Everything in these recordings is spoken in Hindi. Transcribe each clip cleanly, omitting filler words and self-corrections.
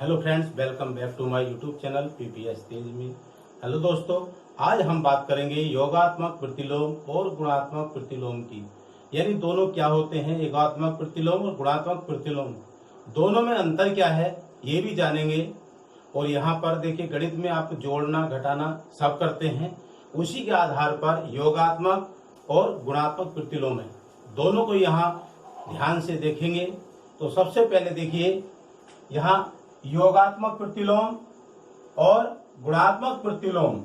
Hello friends, welcome back to my YouTube channel PPS Tej में। हेलो दोस्तों, आज हम बात करेंगे योगात्मक प्रतिलोम और गुणात्मक प्रतिलोम की। यानी दोनों क्या होते हैं, योगात्मक प्रतिलोम और गुणात्मक प्रतिलोम, दोनों में अंतर क्या है ये भी जानेंगे। और यहाँ पर देखिए, गणित में आप जोड़ना घटाना सब करते हैं, उसी के आधार पर योगात्मक और गुणात्मक प्रतिलोम है, दोनों को यहाँ ध्यान से देखेंगे। तो सबसे पहले देखिए, यहाँ योगात्मक प्रतिलोम और गुणात्मक प्रतिलोम।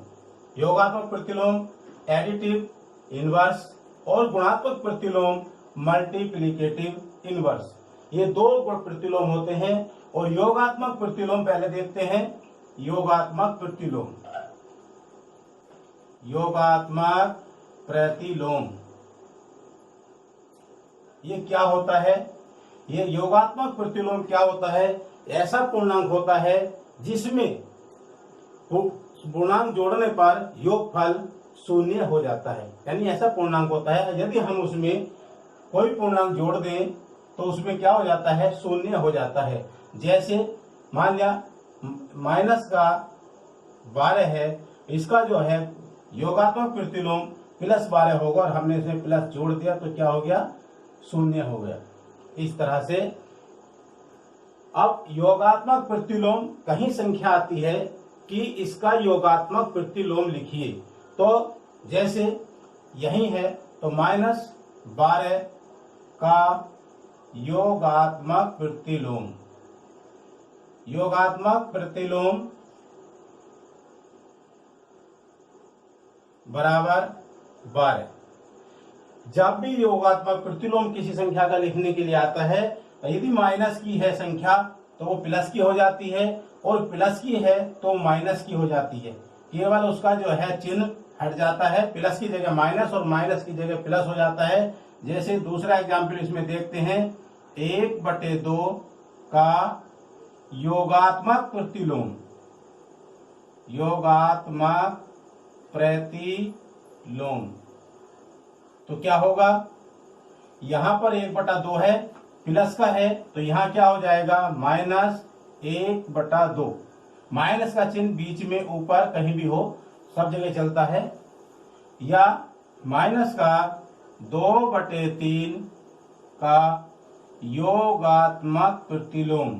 योगात्मक प्रतिलोम एडिटिव इनवर्स और गुणात्मक प्रतिलोम मल्टीप्लिकेटिव इनवर्स, ये दो प्रतिलोम होते हैं। और योगात्मक प्रतिलोम पहले देखते हैं। योगात्मक प्रतिलोम, योगात्मक प्रतिलोम ये क्या होता है? ये योगात्मक प्रतिलोम क्या होता है? ऐसा पूर्णांक होता है जिसमें पूर्णांक जोड़ने पर योगफल शून्य हो जाता है। यानी ऐसा पूर्णांक होता है, यदि हम उसमें कोई पूर्णांक जोड़ दें तो उसमें क्या हो जाता है? शून्य हो जाता है। जैसे मान लिया -12 है, इसका जो है योगात्मक प्रतिलोम +12 होगा और हमने इसमें प्लस जोड़ दिया तो क्या हो गया? शून्य हो गया। इस तरह से अब योगात्मक प्रतिलोम कहीं संख्या आती है कि इसका योगात्मक प्रतिलोम लिखिए, तो जैसे यही है तो -12 का योगात्मक प्रतिलोम, योगात्मक प्रतिलोम बराबर 12। जब भी योगात्मक प्रतिलोम किसी संख्या का लिखने के लिए आता है, यदि माइनस की है संख्या तो वो प्लस की हो जाती है, और प्लस की है तो माइनस की हो जाती है। केवल उसका जो है चिन्ह हट जाता है, प्लस की जगह माइनस और माइनस की जगह प्लस हो जाता है। जैसे दूसरा एग्जाम्पल इसमें देखते हैं, 1/2 का योगात्मक प्रतिलोम, योगात्मक प्रतिलोम, तो क्या होगा? यहां पर 1/2 है, प्लस का है, तो यहां क्या हो जाएगा? -1/2। माइनस का चिन्ह बीच में ऊपर कहीं भी हो, सब जगह चलता है। या माइनस का 2/3 का योगात्मक प्रतिलोम,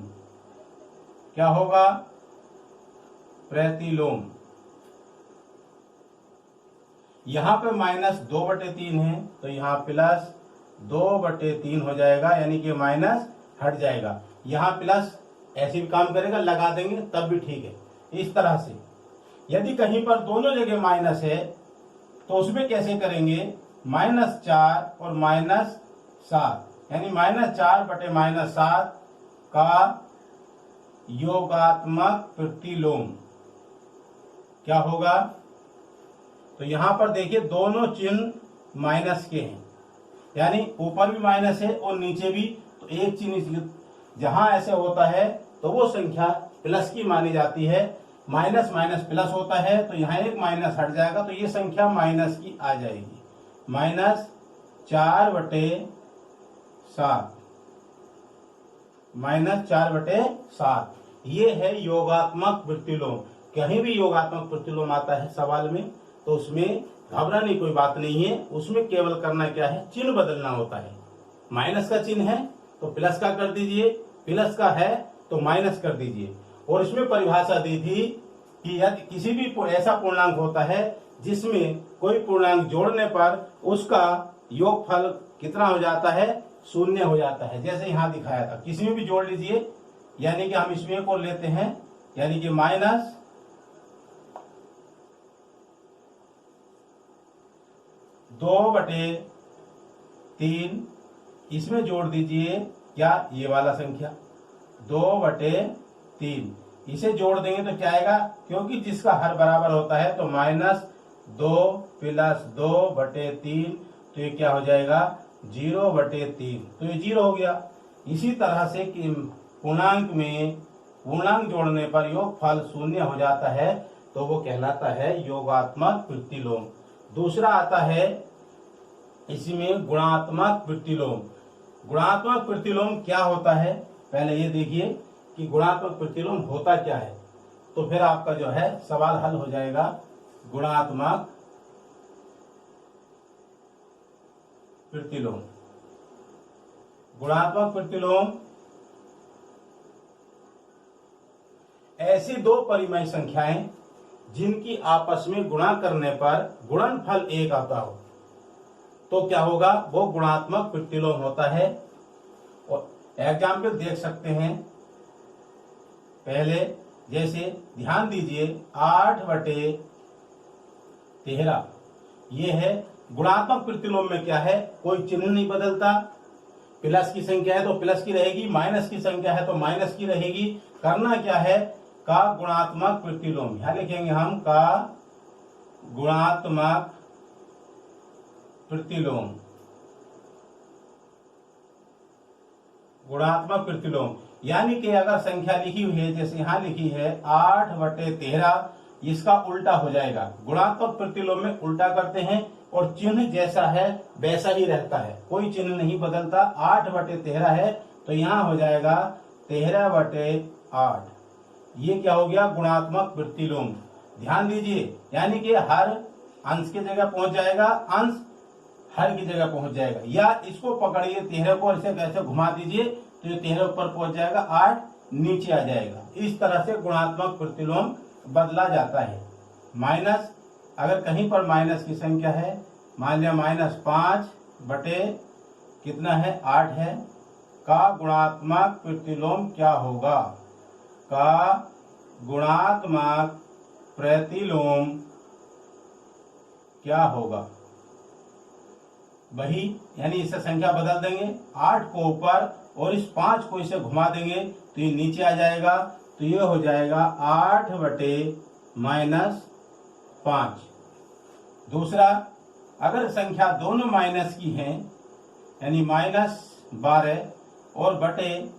क्या होगा? प्रतिलोम। यहां पे -2/3 है तो यहाँ +2/3 हो जाएगा, यानी कि माइनस हट जाएगा। यहाँ प्लस ऐसे भी काम करेगा, लगा देंगे तब भी ठीक है। इस तरह से यदि कहीं पर दोनों जगह माइनस है तो उसमें कैसे करेंगे? -4 और -7, यानी -4/-7 का योगात्मक प्रतिलोम क्या होगा? तो यहां पर देखिए, दोनों चिन्ह माइनस के हैं, यानी ऊपर भी माइनस है और नीचे भी, तो एक चिन्ह जहां ऐसे होता है तो वो संख्या प्लस की मानी जाती है। माइनस माइनस प्लस होता है तो यहाँ एक माइनस हट जाएगा तो ये संख्या माइनस की आ जाएगी। -4/7, -4/7, ये है योगात्मक प्रतिलोम। कहीं भी योगात्मक प्रतिलोम आता है सवाल में तो उसमें घबराने की कोई बात नहीं है, उसमें केवल करना क्या है? चिन्ह बदलना होता है। माइनस का चिन्ह है तो प्लस का कर दीजिए, प्लस का है तो माइनस कर दीजिए। और इसमें परिभाषा दी थी कि यदि किसी भी ऐसा पूर्णांक होता है जिसमें कोई पूर्णांक जोड़ने पर उसका योगफल कितना हो जाता है? शून्य हो जाता है। जैसे यहाँ दिखाया था, किसी में भी जोड़ लीजिए, यानी कि हम इसमें एक और लेते हैं, यानी कि -2/3, इसमें जोड़ दीजिए क्या? ये वाला संख्या 2/3, इसे जोड़ देंगे तो क्या आएगा? क्योंकि जिसका हर बराबर होता है तो -2 + 2/3, तो ये क्या हो जाएगा? 0/3, तो ये 0 हो गया। इसी तरह से कि पूर्णांक में पूर्णांक जोड़ने पर योगफल शून्य हो जाता है तो वो कहलाता है योगात्मक प्रतिलोम। दूसरा आता है इसमें गुणात्मक प्रतिलोम। गुणात्मक प्रतिलोम क्या होता है? पहले ये देखिए कि गुणात्मक प्रतिलोम होता क्या है, तो फिर आपका जो है सवाल हल हो जाएगा। गुणात्मक प्रतिलोम, गुणात्मक प्रतिलोम ऐसी दो परिमेय संख्याएं जिनकी आपस में गुणा करने पर गुणनफल एक आता हो, तो क्या होगा, वो गुणात्मक प्रतिलोम होता है। और एग्जाम्पल देख सकते हैं। पहले जैसे ध्यान दीजिए 8/13, ये है गुणात्मक प्रतिलोम में क्या है, कोई चिन्ह नहीं बदलता। प्लस की संख्या है तो प्लस की रहेगी, माइनस की संख्या है तो माइनस की रहेगी। करना क्या है, का गुणात्मक प्रतिलोम, यहां लिखेंगे हम का गुणात्मक प्रतिलोम, गुणात्मक प्रतिलोम। यानी कि अगर संख्या लिखी हुई है, जैसे यहां लिखी है 8/13, इसका उल्टा हो जाएगा। गुणात्मक प्रतिलोम में उल्टा करते हैं और चिन्ह जैसा है वैसा ही रहता है, कोई चिन्ह नहीं बदलता। 8/13 है तो यहां हो जाएगा 13/8। ये क्या हो गया, गुणात्मक प्रतिलोम। ध्यान दीजिए, यानी कि हर अंश की जगह पहुंच जाएगा, अंश हर की जगह पहुंच जाएगा। या इसको पकड़िए, 13 को ऐसे कैसे घुमा दीजिए तो ये 13 ऊपर पहुंच जाएगा, 8 नीचे आ जाएगा। इस तरह से गुणात्मक प्रतिलोम बदला जाता है। माइनस, अगर कहीं पर माइनस की संख्या है, मान लिया -5 कितना है, 8 है, का गुणात्मक प्रतिलोम क्या होगा, का गुणात्मक प्रतिलोम क्या होगा, वही, यानी इससे संख्या बदल देंगे, 8 को ऊपर और इस 5 को इसे घुमा देंगे तो ये नीचे आ जाएगा। तो ये हो जाएगा 8/-5। दूसरा, अगर संख्या दोनों माइनस की हैं, यानी -12 और बटे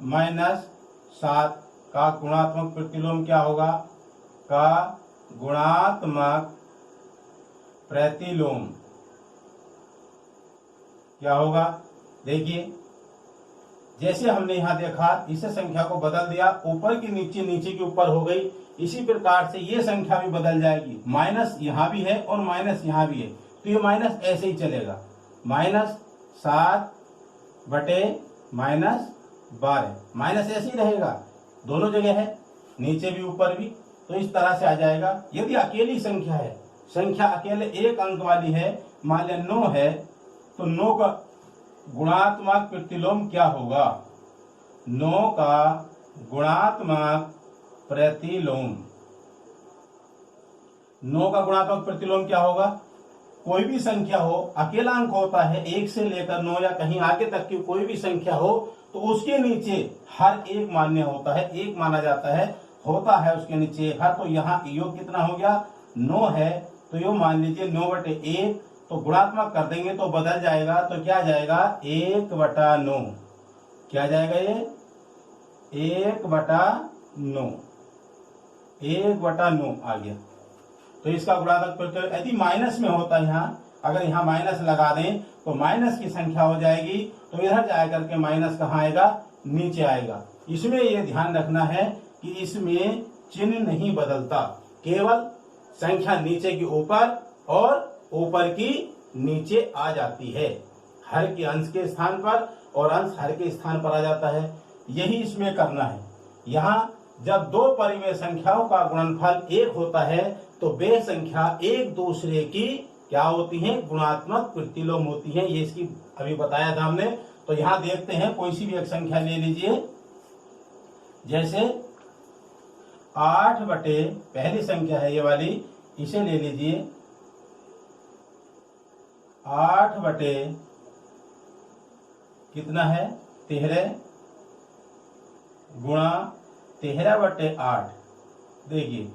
-7, का गुणात्मक प्रतिलोम क्या होगा, का गुणात्मक प्रतिलोम क्या होगा। देखिए, जैसे हमने यहां देखा, इस संख्या को बदल दिया, ऊपर की नीचे, नीचे की ऊपर हो गई। इसी प्रकार से ये संख्या भी बदल जाएगी, माइनस यहां भी है और माइनस यहां भी है, तो ये माइनस ऐसे ही चलेगा, -7/-12, माइनस ऐसे ही रहेगा, दोनों जगह है, नीचे भी ऊपर भी, तो इस तरह से आ जाएगा। यदि अकेली संख्या है, संख्या अकेले एक अंक वाली है, मान लिया 9 है, तो 9 का गुणात्मक प्रतिलोम क्या होगा, 9 का गुणात्मक प्रतिलोम, 9 का गुणात्मक प्रतिलोम क्या होगा, कोई भी संख्या हो, अकेला अंक होता है 1 से लेकर 9 या कहीं आगे तक की कोई भी संख्या हो, तो उसके नीचे हर एक मान्य होता है, एक माना जाता है, होता है उसके नीचे हर। तो यहाँ योग कितना हो गया, 9 है, तो यो मान लीजिए 9/1, तो गुणात्मक कर देंगे तो बदल जाएगा, तो क्या जाएगा, 1/9, क्या जाएगा ये 1/9, 1/9 आ गया। तो इसका गुणात्मक प्रतिलोम यदि माइनस में होता है, यहाँ अगर यहाँ माइनस लगा दें तो माइनस की संख्या हो जाएगी, तो इधर जाए करके माइनस कहाँ आएगा, नीचे आएगा। इसमें ये ध्यान रखना है कि इसमें चिन्ह नहीं बदलता, केवल संख्या नीचे की ऊपर और ऊपर की नीचे आ जाती है, हर के अंश के स्थान पर और अंश हर के स्थान पर आ जाता है। यही इसमें करना है। यहाँ जब दो परिमेय संख्याओं का गुणनफल 1 होता है तो वे संख्या एक दूसरे की क्या होती हैं, गुणात्मक प्रतिलोम होती हैं। ये इसकी अभी बताया था हमने। तो यहाँ देखते हैं, कोई सी भी एक संख्या ले लीजिए, जैसे 8 बटे, पहली संख्या है ये वाली, इसे ले लीजिए 8 बटे कितना है 13 गुणा 13/8। देखिए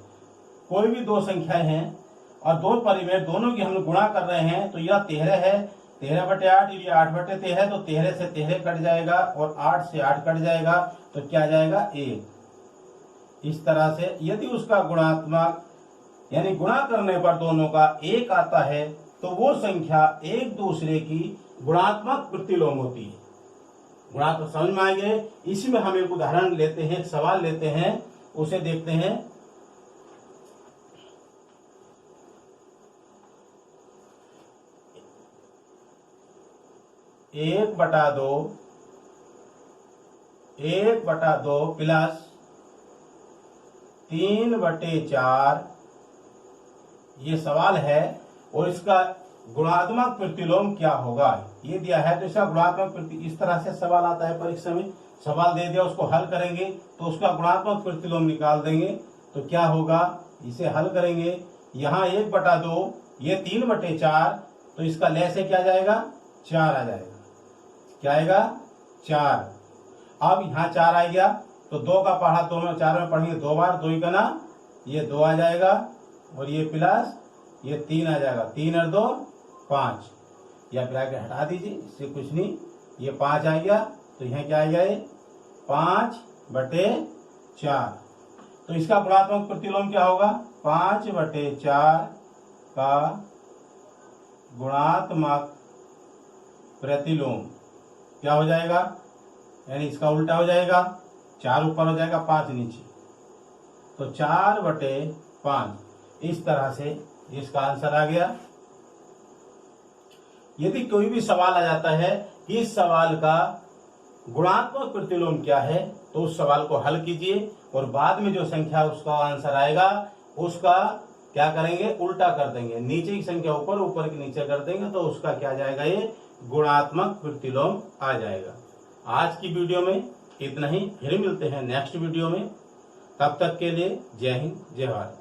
कोई भी दो संख्याएं हैं और दो परिमेय दोनों की हम गुणा कर रहे हैं, तो यह 13 है, 13/8, ये 8/13, तो 13 से 13 कट जाएगा और 8 से 8 कट जाएगा, तो क्या जाएगा 1। इस तरह से यदि उसका गुणात्मक यानी गुणा करने पर दोनों का 1 आता है तो वो संख्या एक दूसरे की गुणात्मक प्रतिलोम होती है। गुणात्मक समझ में आ गए। इसी में हम एक उदाहरण लेते हैं, एक सवाल लेते हैं, उसे देखते हैं। 1/2 प्लस 3/4 ये सवाल है, और इसका गुणात्मक प्रतिलोम क्या होगा ये दिया है। तो इसका गुणात्मक इस तरह से सवाल आता है परीक्षा में, सवाल दे दिया, उसको हल करेंगे तो उसका गुणात्मक प्रतिलोम निकाल देंगे। तो क्या होगा, इसे हल करेंगे। यहाँ 1/2, ये 3/4, तो इसका लय से क्या जाएगा, 4 आ जाएगा। क्या आएगा, 4। अब यहाँ 4 आ गया, तो 2 का पढ़ा 2 में 4 में पढ़ेंगे 2 बार, 2 का ना ये 2 आ जाएगा, और ये प्लस ये 3 आ जाएगा। 3 और 2 5, या ब्रैकेट हटा दीजिए, इससे कुछ नहीं, ये 5 आ गया। तो यहाँ क्या आ गया, ये 5/4। तो इसका गुणात्मक प्रतिलोम क्या होगा, 5/4 का गुणात्मक प्रतिलोम क्या हो जाएगा, यानी इसका उल्टा हो जाएगा, 4 ऊपर हो जाएगा 5 नीचे, तो 4/5। इस तरह से इसका आंसर आ गया। यदि कोई भी सवाल आ जाता है कि इस सवाल का गुणात्मक प्रतिलोम क्या है, तो उस सवाल को हल कीजिए, और बाद में जो संख्या उसका आंसर आएगा उसका क्या करेंगे, उल्टा कर देंगे। नीचे की संख्या ऊपर, ऊपर की नीचे कर देंगे, तो उसका क्या जाएगा, ये गुणात्मक प्रतिलोम आ जाएगा। आज की वीडियो में इतना ही, फिर मिलते हैं नेक्स्ट वीडियो में। तब तक के लिए जय हिंद, जय भारत।